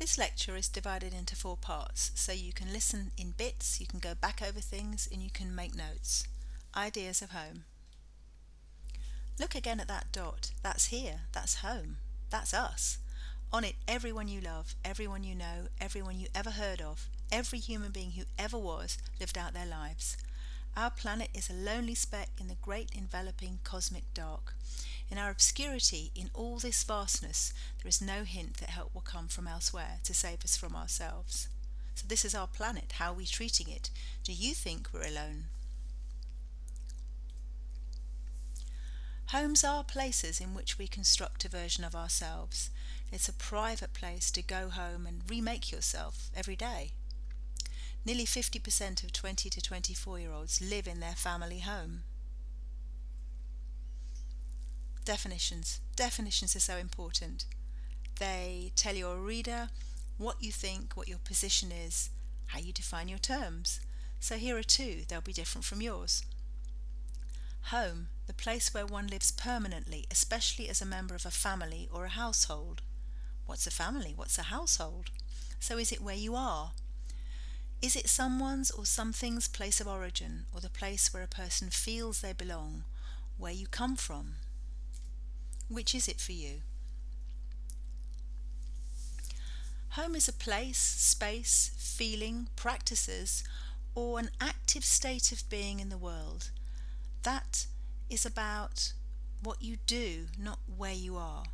This lecture is divided into 4 parts, so you can listen in bits, you can go back over things, and you can make notes. Ideas of home. Look again at that dot. That's here. That's home. That's us. On it, everyone you love, everyone you know, everyone you ever heard of, every human being who ever was lived out their lives. Our planet is a lonely speck in the great enveloping cosmic dark. In our obscurity, in all this vastness, there is no hint that help will come from elsewhere to save us from ourselves. So this is our planet. How are we treating it? Do you think we're alone? Homes are places in which we construct a version of ourselves. It's a private place to go home and remake yourself every day. Nearly 50% of 20 to 24-year-olds live in their family home. Definitions. Definitions are so important. They tell your reader what you think, what your position is, how you define your terms. So here are 2, they'll be different from yours. Home, the place where one lives permanently, especially as a member of a family or a household. What's a family? What's a household? So is it where you are? Is it someone's or something's place of origin, or the place where a person feels they belong, where you come from? Which is it for you? Home is a place, space, feeling, practices, or an active state of being in the world. That is about what you do, not where you are.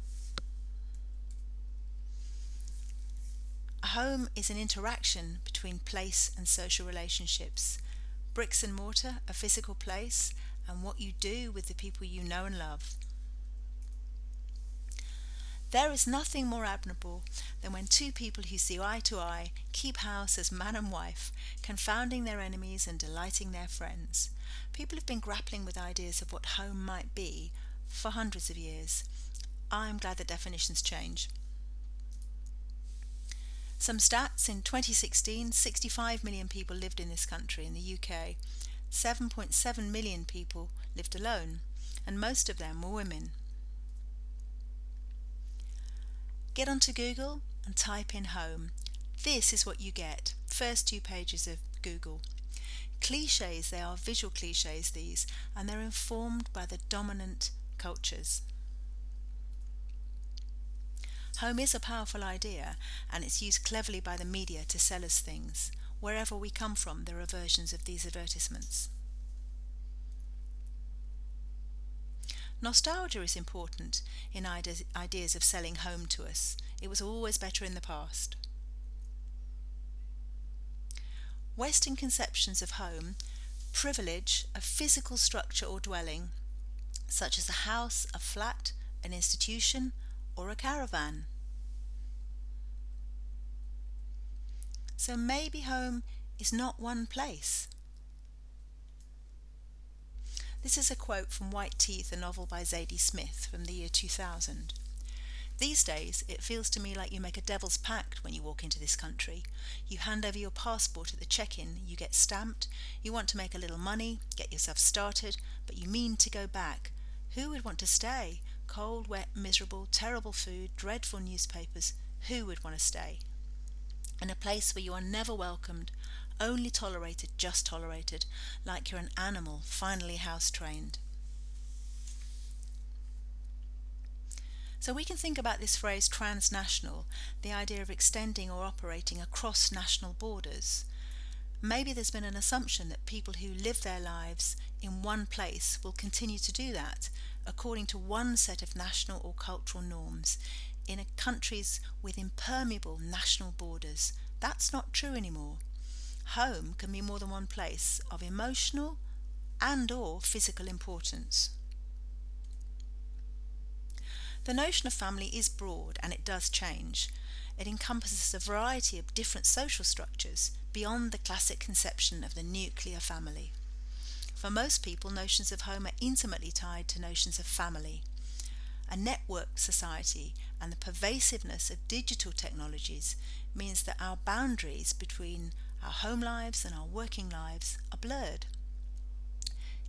A home is an interaction between place and social relationships. Bricks and mortar, a physical place, and what you do with the people you know and love. There is nothing more admirable than when 2 people who see eye to eye keep house as man and wife, confounding their enemies and delighting their friends. People have been grappling with ideas of what home might be for hundreds of years. I'm glad the definitions change. Some stats: in 2016, 65 million people lived in this country. In the UK, 7.7 million people lived alone, and most of them were women. Get onto Google and type in home. This is what you get. First 2 pages of Google. Clichés, they are visual clichés these, and they're informed by the dominant cultures. Home is a powerful idea, and it's used cleverly by the media to sell us things. Wherever we come from, there are versions of these advertisements. Nostalgia is important in ideas of selling home to us. It was always better in the past. Western conceptions of home privilege a physical structure or dwelling, such as a house, a flat, an institution, or a caravan. So maybe home is not one place. This is a quote from White Teeth, a novel by Zadie Smith from the year 2000. These days, it feels to me like you make a devil's pact when you walk into this country. You hand over your passport at the check-in, you get stamped, you want to make a little money, get yourself started, but you mean to go back. Who would want to stay? Cold, wet, miserable, terrible food, dreadful newspapers. Who would want to stay? In a place where you are never welcomed, only tolerated, just tolerated, like you're an animal finally house-trained. So we can think about this phrase transnational, the idea of extending or operating across national borders. Maybe there's been an assumption that people who live their lives in one place will continue to do that, according to one set of national or cultural norms, in countries with impermeable national borders. That's not true anymore. Home can be more than one place of emotional and or physical importance. The notion of family is broad and it does change. It encompasses a variety of different social structures beyond the classic conception of the nuclear family. For most people, notions of home are intimately tied to notions of family. A networked society and the pervasiveness of digital technologies means that our boundaries between our home lives and our working lives are blurred.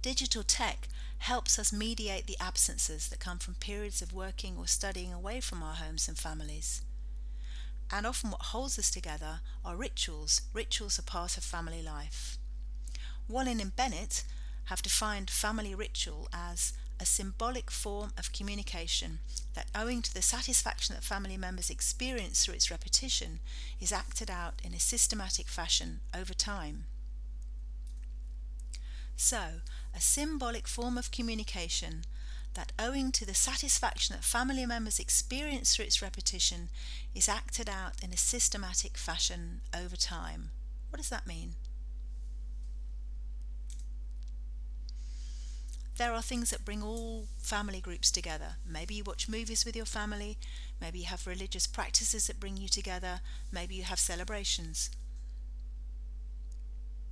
Digital tech helps us mediate the absences that come from periods of working or studying away from our homes and families. And often what holds us together are rituals. Rituals are part of family life. Walling and Bennett have defined family ritual as a symbolic form of communication that, owing to the satisfaction that family members experience through its repetition, is acted out in a systematic fashion over time. So, a symbolic form of communication that, owing to the satisfaction that family members experience through its repetition, is acted out in a systematic fashion over time. What does that mean? There are things that bring all family groups together. Maybe you watch movies with your family, maybe you have religious practices that bring you together, maybe you have celebrations.